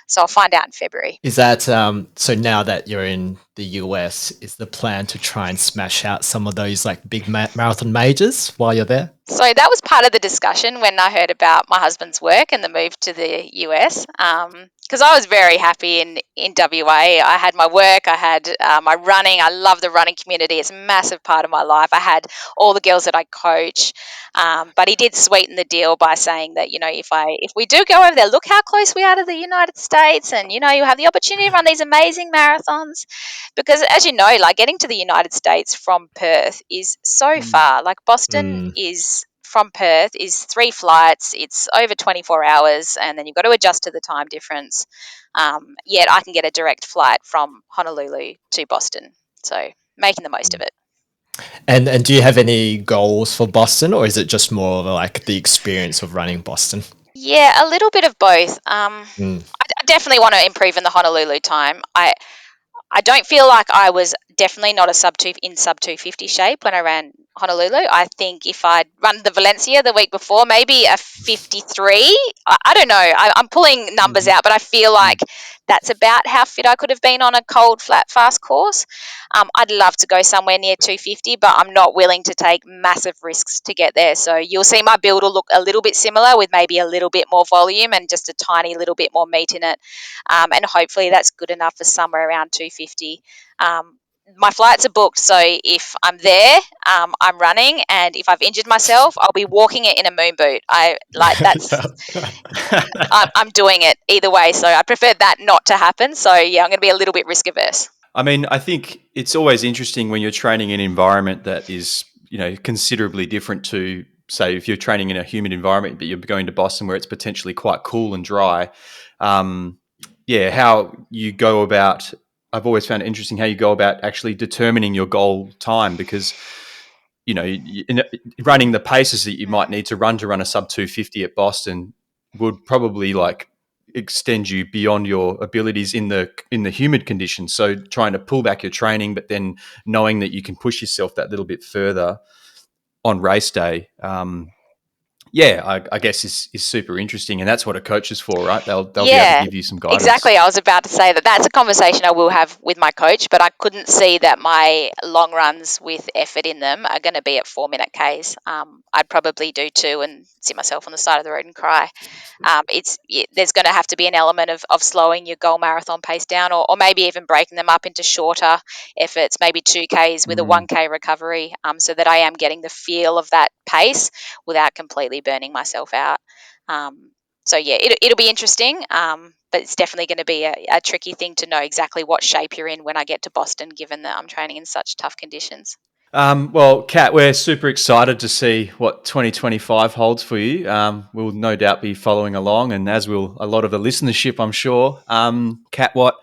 So I'll find out in February. Is that so? Now that you're in the US, is the plan to try and smash out some of those like big marathon majors while you're there? So that was part of the discussion when I heard about my husband's work and the move to the US. Because I was very happy in WA. I had my work, I had my running. I love the running community. It's a massive part of my life. I had all the girls that I coach. But he did sweeten the deal by saying that, if we do go over there, look how close we are to the United States, and you have the opportunity to run these amazing marathons. Because as you know, like getting to the United States from Perth is so far. Like Boston is from Perth is 3 flights. It's over 24 hours, and then you've got to adjust to the time difference. Yet I can get a direct flight from Honolulu to Boston. So making the most of it. And do you have any goals for Boston, or is it just more of like the experience of running Boston? Yeah, a little bit of both. Mm. I definitely want to improve in the Honolulu time. I don't feel like I was definitely not a sub 250 shape when I ran Honolulu. I think if I'd run the Valencia the week before, maybe a 53. I don't know. I'm pulling numbers out, but I feel like that's about how fit I could have been on a cold, flat, fast course. I'd love to go somewhere near 250, but I'm not willing to take massive risks to get there. So you'll see my build will look a little bit similar with maybe a little bit more volume and just a tiny little bit more meat in it. And hopefully that's good enough for somewhere around 250. My flights are booked, so if I'm there, I'm running, and if I've injured myself, I'll be walking it in a moon boot. I'm doing it either way, so I prefer that not to happen. So yeah, I'm going to be a little bit risk averse. I mean, I think it's always interesting when you're training in an environment that is, considerably different to, say, if you're training in a humid environment, but you're going to Boston where it's potentially quite cool and dry. How you go about. I've always found it interesting how you go about actually determining your goal time, because running the paces that you might need to run a sub 250 at Boston would probably extend you beyond your abilities in the humid conditions. So trying to pull back your training, but then knowing that you can push yourself that little bit further on race day, I guess is super interesting, and that's what a coach is for, right? They'll be able to give you some guidance. Exactly. I was about to say that's a conversation I will have with my coach, but I couldn't see that my long runs with effort in them are going to be at 4-minute Ks. I'd probably do 2 and sit myself on the side of the road and cry. There's going to have to be an element of slowing your goal marathon pace down, or maybe even breaking them up into shorter efforts, maybe 2Ks with a 1K recovery, so that I am getting the feel of that pace without completely burning myself out. So yeah, it'll be interesting, but it's definitely going to be a tricky thing to know exactly what shape you're in when I get to Boston, given that I'm training in such tough conditions. Well, Kat, we're super excited to see what 2025 holds for you. We'll no doubt be following along, and as will a lot of the listenership, I'm sure. Kat Watt,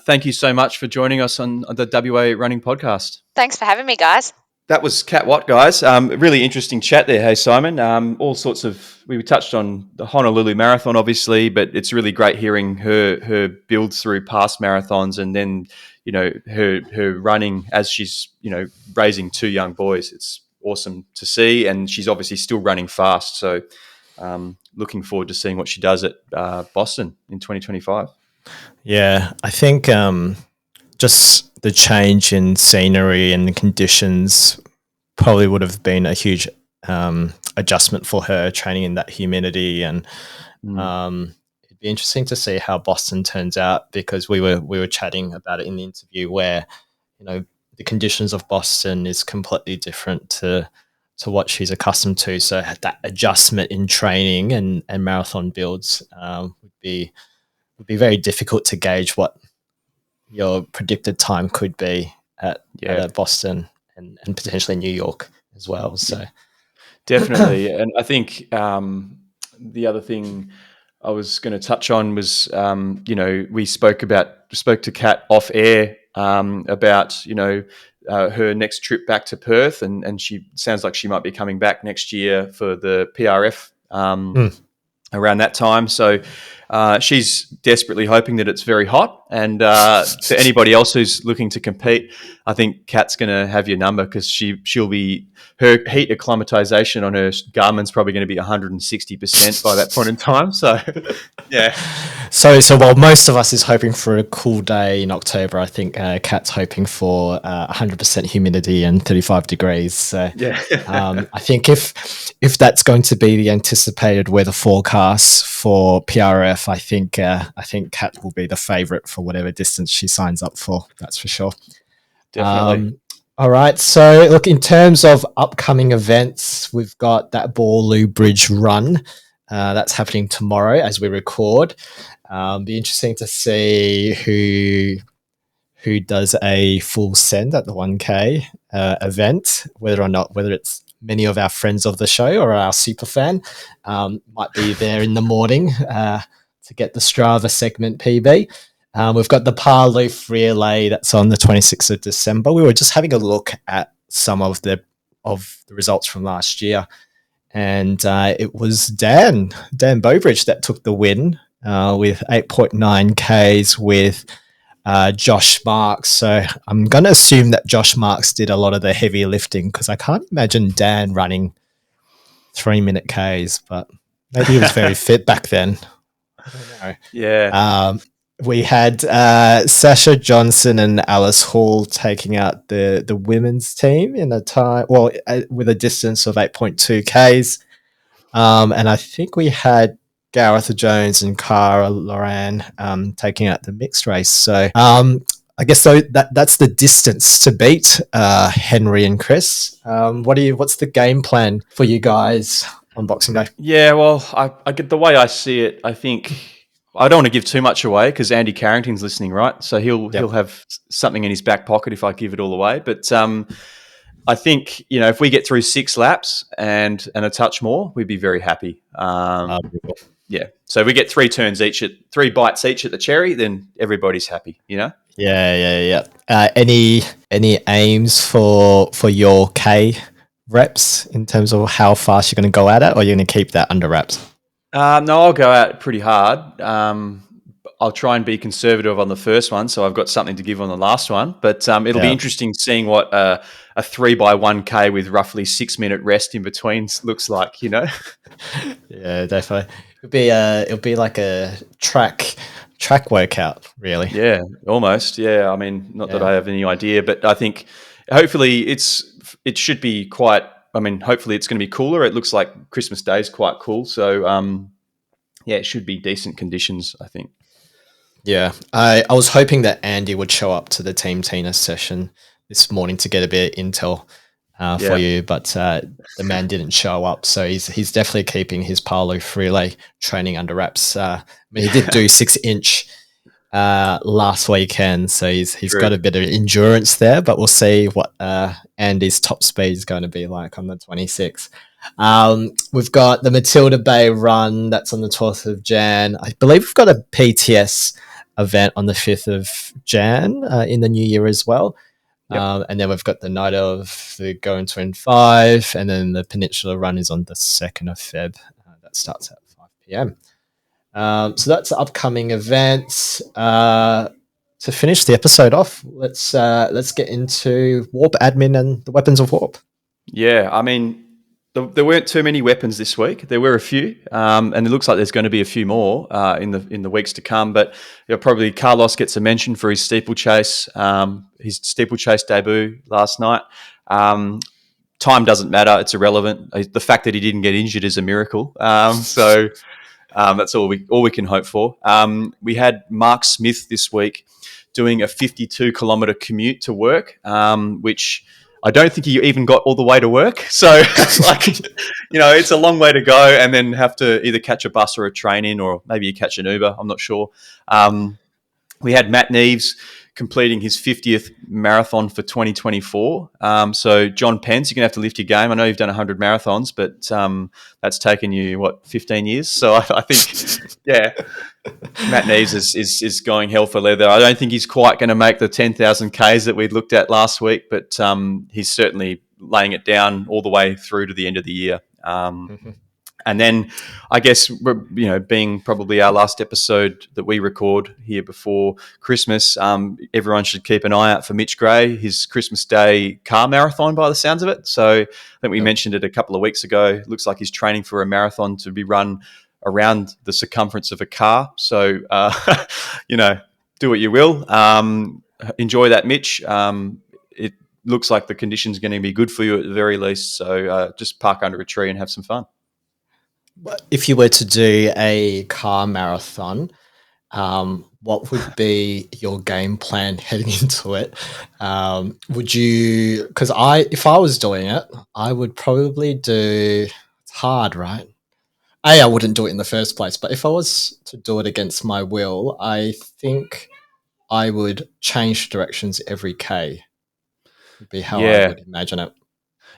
thank you so much for joining us on the WA Running Podcast. Thanks for having me, guys. That was Kat Watt, guys. Really interesting chat there. Hey, Simon. All sorts of. We touched on the Honolulu Marathon, obviously, but it's really great hearing her build through past marathons, and then her running as she's raising 2 young boys. It's awesome to see, and she's obviously still running fast. So, looking forward to seeing what she does at Boston in 2025. Yeah, I think just the change in scenery and the conditions probably would have been a huge adjustment for her, training in that humidity, and it'd be interesting to see how Boston turns out, because we were chatting about it in the interview, where the conditions of Boston is completely different to what she's accustomed to. So that adjustment in training and marathon builds would be very difficult to gauge what your predicted time could be at Boston and potentially New York as well. So definitely. And I think the other thing I was going to touch on was, we spoke to Kat off air about, her next trip back to Perth, and she sounds like she might be coming back next year for the PRF around that time. So she's desperately hoping that it's very hot. And to anybody else who's looking to compete, I think Kat's going to have your number, because she'll be, her heat acclimatization on her Garmin's probably going to be 160% by that point in time. So, yeah. So while most of us is hoping for a cool day in October, I think Kat's hoping for 100% humidity and 35 degrees. So I think if that's going to be the anticipated weather forecast for PRF, I think Kat will be the favourite for whatever distance she signs up for. That's for sure. Definitely. All right. So look, in terms of upcoming events, we've got that Borloo Bridge Run. That's happening tomorrow as we record. Be interesting to see who does a full send at the 1K event, whether it's many of our friends of the show or our super fan might be there in the morning to get the Strava segment PB. We've got the Parloof Relay that's on the 26th of December. We were just having a look at some of the results from last year, and it was Dan Bowbridge that took the win with 8.9 Ks with Josh Marks. So I'm going to assume that Josh Marks did a lot of the heavy lifting, because I can't imagine Dan running 3-minute Ks, but maybe he was very fit back then. I don't know. Yeah. We had Sasha Johnson and Alice Hall taking out the women's team in a time, with a distance of 8.2 Ks. And I think we had Gareth Jones and Cara Loran taking out the mixed race. So I guess that's the distance to beat, Henry and Chris. What's the game plan for you guys on Boxing Day? Yeah, well, I get the way I see it. I think I don't want to give too much away because Andy Carrington's listening, right? So he'll have something in his back pocket if I give it all away. But I think if we get through 6 laps and a touch more, we'd be very happy. Yeah. So we get 3 turns each, 3 bites each at the cherry, then everybody's happy. Yeah. Any aims for your K reps in terms of how fast you're going to go at it, or you're going to keep that under wraps? No, I'll go out pretty hard. I'll try and be conservative on the first one, so I've got something to give on the last one. But it'll be interesting seeing what a 3x1K with roughly 6-minute rest in between looks like. Yeah, definitely. It'll be like a track workout, really. Yeah, almost. Yeah, I mean, not that I have any idea, but I think hopefully it should be quite. I mean, hopefully it's going to be cooler. It looks like Christmas Day is quite cool, so it should be decent conditions, I think. Yeah, I was hoping that Andy would show up to the Team Tina session this morning to get a bit of intel for you, but the man didn't show up, so he's definitely keeping his Parloof Relay training under wraps. I mean, he did do 6-inch last weekend, so he's got a bit of endurance there, but we'll see what Andy's top speed is going to be like on the 26th. We've got the Matilda Bay Run that's on the 12th of Jan. I believe we've got a PTS event on the 5th of Jan in the new year as well. And then we've got the night of the Going Twin 5, and then the Peninsula Run is on the 2nd of Feb. That starts at 5 p.m. So that's the upcoming events. To finish the episode off, let's get into Warp admin and the weapons of Warp. Yeah, I mean, there weren't too many weapons this week. There were a few, and it looks like there's going to be a few more in the weeks to come. But probably Carlos gets a mention for his steeplechase debut last night. Time doesn't matter; it's irrelevant. The fact that he didn't get injured is a miracle. So that's all we can hope for. We had Mark Smith this week doing a 52-kilometre commute to work, which I don't think he even got all the way to work. So, it's a long way to go and then have to either catch a bus or a train in, or maybe you catch an Uber. I'm not sure. We had Matt Neves completing his 50th marathon for 2024. So, John Pence, you're going to have to lift your game. I know you've done 100 marathons, but that's taken you, 15 years? So, I think, Matt Neves is going hell for leather. I don't think he's quite going to make the 10,000 Ks that we looked at last week, but he's certainly laying it down all the way through to the end of the year. And then I guess, being probably our last episode that we record here before Christmas, everyone should keep an eye out for Mitch Gray, his Christmas Day car marathon by the sounds of it. So I think we mentioned it a couple of weeks ago. It looks like he's training for a marathon to be run around the circumference of a car. So, do what you will. Enjoy that, Mitch. It looks like the conditions are going to be good for you at the very least. So just park under a tree and have some fun. If you were to do a car marathon, what would be your game plan heading into it? Would you? Because if I was doing it, I would probably do. It's hard, right? I wouldn't do it in the first place, but if I was to do it against my will, I think I would change directions every K. Would be how I would imagine it.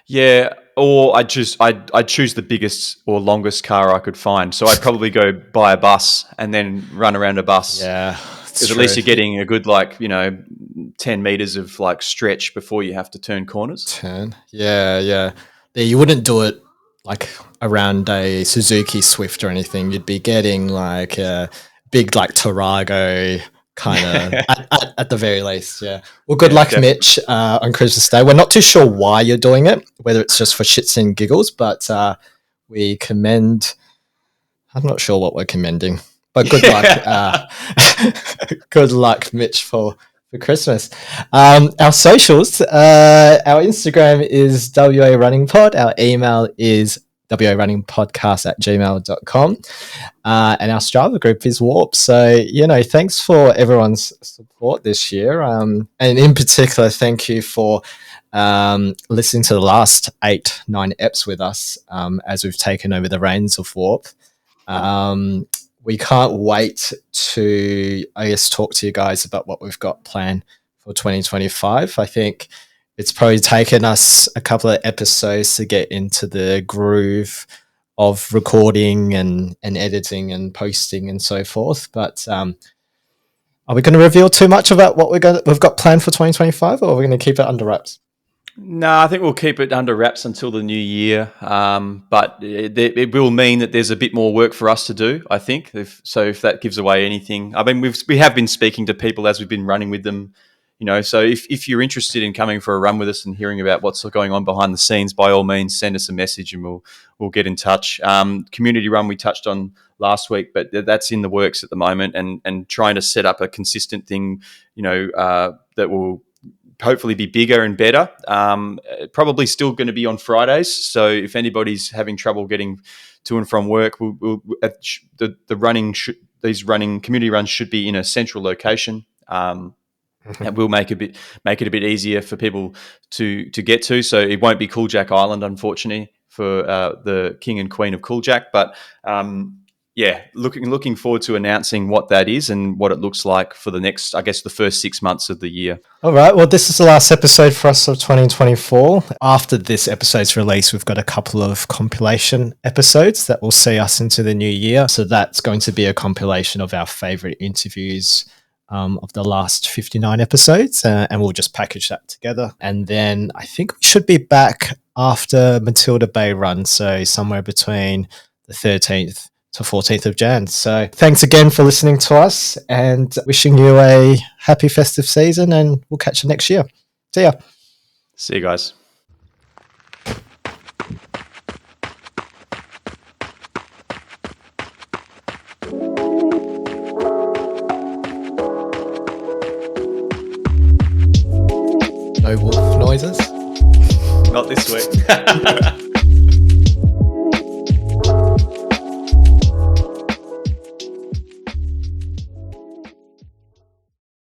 Yeah, or I'd choose the biggest or longest car I could find. So I'd probably go buy a bus and then run around a bus. Yeah, because at least you're getting a good 10 meters of stretch before you have to turn corners. Yeah. You wouldn't do it like around a Suzuki Swift or anything. You'd be getting like a big like Tarago kind of at the very least. Yeah. Well, good luck, definitely. Mitch, on Christmas Day. We're not too sure why you're doing it, whether it's just for shits and giggles, but we commend. I'm not sure what we're commending, but good luck. Good luck, Mitch, for Christmas. Our socials, our Instagram is WA Running Pod. Our email is warunningpodcast@gmail.com. And our Strava group is Warp. So, thanks for everyone's support this year. And in particular, thank you for listening to the last 8-9 eps with us as we've taken over the reins of Warp. We can't wait to, talk to you guys about what we've got planned for 2025. I think it's probably taken us a couple of episodes to get into the groove of recording and editing and posting and so forth. But are we going to reveal too much about what we've got planned for 2025, or are we going to keep it under wraps? No, I think we'll keep it under wraps until the new year. But it will mean that there's a bit more work for us to do, I think. If that gives away anything. I mean, we have been speaking to people as we've been running with them, so if you're interested in coming for a run with us and hearing about what's going on behind the scenes, by all means, send us a message and we'll get in touch. Community run we touched on last week, but that's in the works at the moment, and trying to set up a consistent thing, that will hopefully be bigger and better. Probably still going to be on Fridays. So if anybody's having trouble getting to and from work, these community runs should be in a central location. And we'll make it a bit easier for people to get to. So it won't be Cool Jack Island, unfortunately, for the King and Queen of Cool Jack. But looking forward to announcing what that is and what it looks like for the next, the first 6 months of the year. All right. Well, this is the last episode for us of 2024. After this episode's release, we've got a couple of compilation episodes that will see us into the new year. So that's going to be a compilation of our favorite interviews of the last 59 episodes, and we'll just package that together. And then I think we should be back after Matilda Bay run, so somewhere between the 13th to 14th of Jan. So thanks again for listening to us, and wishing you a happy festive season, and we'll catch you next year. See ya. See you guys. No wolf noises? Not this week.